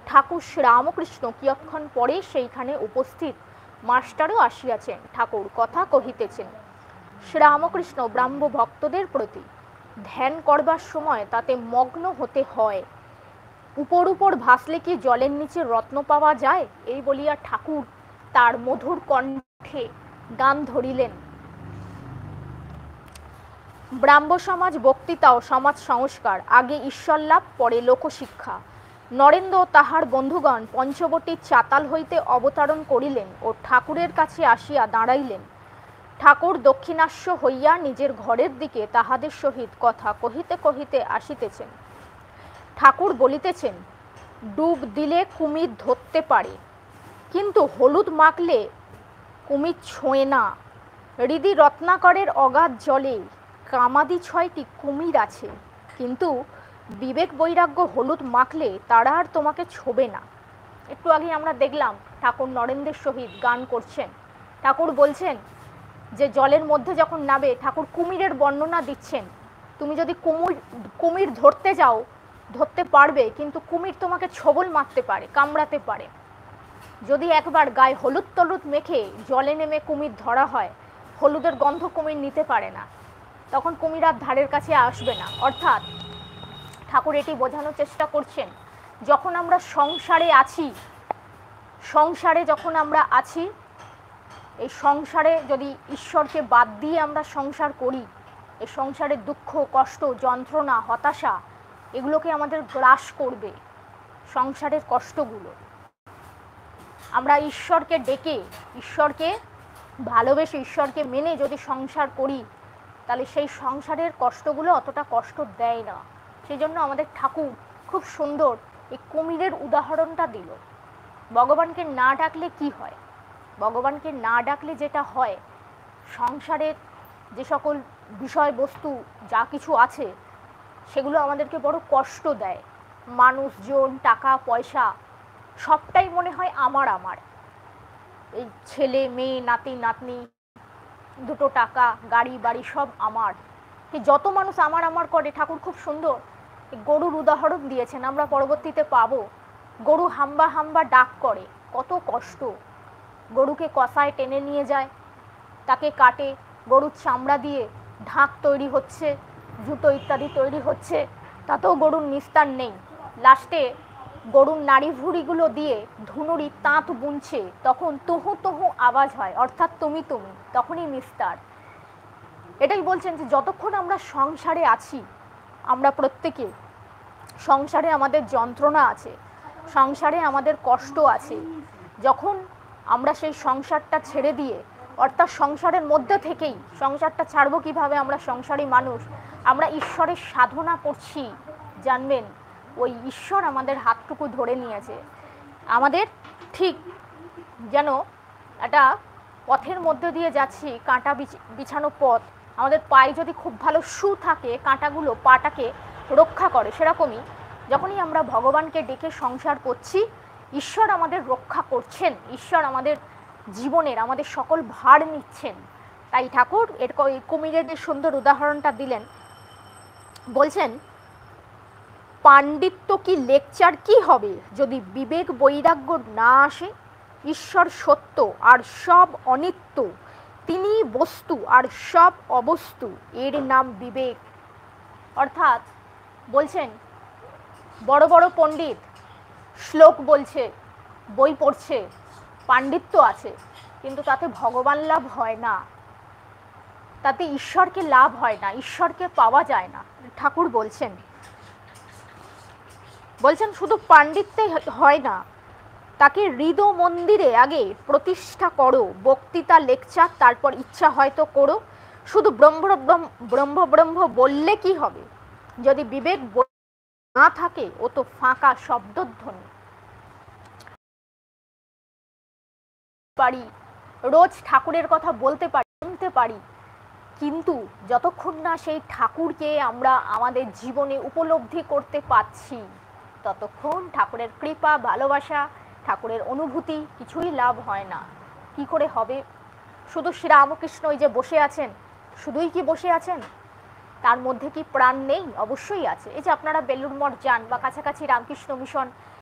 ঠাকুর শ্রীরামকৃষ্ণ কিয়ৎক্ষণ পরে সেইখানে উপস্থিত। মাস্টারও আসিয়াছেন, ঠাকুর কথা কহিতেছেন। শ্রীরামকৃষ্ণ ব্রাহ্ম ভক্তদের প্রতি ধ্যান করবার সময় তাতে মগ্ন হতে হয়। উপর উপর ভাসলে কি জলের নিচে রত্ন পাওয়া যায়? এই বলিয়া ঠাকুর তার মধুর কণ্ঠে গান ধরিলেন। ব্রাহ্ম সমাজ বক্তৃতা ও সমাজ সংস্কার, আগে ঈশ্বর লাভ, পরে লোকশিক্ষা। নরেন্দ্র ও তাহার বন্ধুগণ পঞ্চবটীর চাতাল হইতে অবতরণ করিলেন ও ঠাকুরের কাছে আসিয়া দাঁড়াইলেন। ঠাকুর দক্ষিণাস্য হইয়া নিজের ঘরের দিকে তাহাদের সহিত কথা কহিতে কহিতে আসিতেছেন। ঠাকুর বলিতেছেন, ডুব দিলে কুমির ধরতে পারে, কিন্তু হলুদ মাখলে কুমির ছোঁয় না। হৃদি রত্নাকরের অগাধ জলে কামাদি 6টি কুমির আছে, কিন্তু বিবেক বৈরাগ্য হলুদ মাখলে তারা আর তোমাকে ছোবে না। একটু আগে আমরা দেখলাম ঠাকুর নরেন্দ্রের সহিত গান করছেন। ঠাকুর বলছেন যে জলের মধ্যে যখন নাবে, ঠাকুর কুমিরের বর্ণনা দিচ্ছেন। তুমি যদি কুমির ধরতে যাও, ধরতে পারবে, কিন্তু কুমির তোমাকে ছোবল মারতে পারে, কামড়াতে পারে। যদি একবার গায়ে হলুদ টলুদ মেখে জলে নেমে কুমির ধরা হয়, হলুদের গন্ধ কুমির নিতে পারে না, তখন কুমির আর ধারের কাছে আসবে না। অর্থাৎ ঠাকুর এটি বোঝানোর চেষ্টা করছেন, যখন আমরা সংসারে আছি, যখন আমরা আছি, এই সংসারে যদি ঈশ্বরকে বাদ দিয়ে আমরা সংসার করি, এই সংসারের দুঃখ, কষ্ট, যন্ত্রণা, হতাশা, এগুলোকে আমাদের গ্রাস করবে। সংসারের কষ্টগুলো আমরা ঈশ্বরকে ডেকে, ঈশ্বরকে ভালোবেসে, ঈশ্বরকে মেনে যদি সংসার করি, তাহলে সেই সংসারের কষ্টগুলো অতটা কষ্ট দেয় না। সেই জন্য আমাদের ঠাকুর খুব সুন্দর এই কুমিরের উদাহরণটা দিল। ভগবানকে না ডাকলে কি হয়? ভগবানকে না ডাকলে যেটা হয়, সংসারের যে সকল বিষয়বস্তু যা কিছু আছে, সেগুলো আমাদেরকে বড় কষ্ট দেয়। মানুষজন, টাকা পয়সা, সবটাই মনে হয় আমার আমার। এই ছেলে মেয়ে, নাতি নাতনি, দুটো টাকা, গাড়ি বাড়ি, সব আমার। যত মানুষ আমার আমার করে, ঠাকুর খুব সুন্দর গরুর উদাহরণ দিয়েছেন, আমরা পরবর্তীতে পাবো। গরু হাম্বা হাম্বা ডাক করে, কত কষ্ট। গরুকে কষায় টেনে নিয়ে যায়, তাকে কাটে, গরুর চামড়া দিয়ে ঢাক তৈরি হচ্ছে, জুতো ইত্যাদি তৈরি হচ্ছে, তাতেও গরুর নিস্তার নেই। লাস্টে গরুর নাড়ি ভুঁড়িগুলো দিয়ে ধুনুরি তাঁত বুনছে, তখন তুহু তুহু আওয়াজ হয়, অর্থাৎ তুমি তুমি, তখনই নিস্তার। এটাই বলছেন যে যতক্ষণ আমরা সংসারে আছি, আমরা প্রত্যেকে সংসারে আমাদের যন্ত্রণা আছে, সংসারে আমাদের কষ্ট আছে। যখন আমরা সেই সংসারটা ছেড়ে দিয়ে, অর্থাৎ সংসারের মধ্যে থেকেই, সংসারটা ছাড়বো কিভাবে, আমরা সংসারী মানুষ, আমরা ঈশ্বরের সাধনা করছি, জানবেন ওই ঈশ্বর আমাদের হাতটুকু ধরে নিয়েছে। আমাদের ঠিক যেন একটা পথের মধ্যে দিয়ে যাচ্ছি, কাঁটা বিছানো পথ, আমাদের পায়ে যদি খুব ভালো শু থাকে, কাঁটাগুলো পাটাকে রক্ষা করে, সেরকমই যখনই আমরা ভগবানকে ডেকে সংসার করছি, ঈশ্বর আমাদের রক্ষা করছেন, ঈশ্বর আমাদের জীবনের আমাদের সকল ভার নিচ্ছেন। তাই ঠাকুর এর কুমিরের যে সুন্দর উদাহরণটা দিলেন, বলছেন পাণ্ডিত্য কি লেকচার কি হবে যদি বিবেক বৈরাগ্য না আসে? ঈশ্বর সত্য আর সব অনিত্য, তিনি বস্তু আর সব অবস্তু, এর নাম বিবেক। অর্থাৎ বলছেন বড় বড় পণ্ডিত শ্লোক বলছে, বই পড়ছে, পাণ্ডিত্য আছে, কিন্তু তাতে ভগবান লাভ হয় না, তাতে ঈশ্বরকে লাভ হয় না, ঈশ্বরকে পাওয়া যায় না। ঠাকুর বলছেন শুধু পাণ্ডিত্যে হয় না, তাকে হৃদ মন্দিরে আগে প্রতিষ্ঠা করো, বক্তৃতা লেকচার, তারপর ইচ্ছা হয়তো করো। শুধু ব্রহ্ম ব্রহ্ম ব্রহ্ম বললে কি হবে? যদি বিবেক না থাকে, ও তো ফাঁকা শব্দধ্বনি। পারি রোজ ঠাকুরের কথা বলতে পারি, শুনতে পারি, কিন্তু যতক্ষণ না সেই ঠাকুরকে আমরা আমাদের জীবনে উপলব্ধি করতে পারছি, ততক্ষণ ঠাকুরের কৃপা, ভালোবাসা, ঠাকুরের অনুভূতি কিছুই লাভ হয় না। কি করে হবে? শুধু শ্রীরামকৃষ্ণ ওই যে বসে আছেন, শুধুই কি বসে আছেন? তার মধ্যে কি প্রাণ নেই? অবশ্যই আছে। এই যে আপনারা বেলুড় মঠ যান বা কাছাকাছি রামকৃষ্ণ মিশন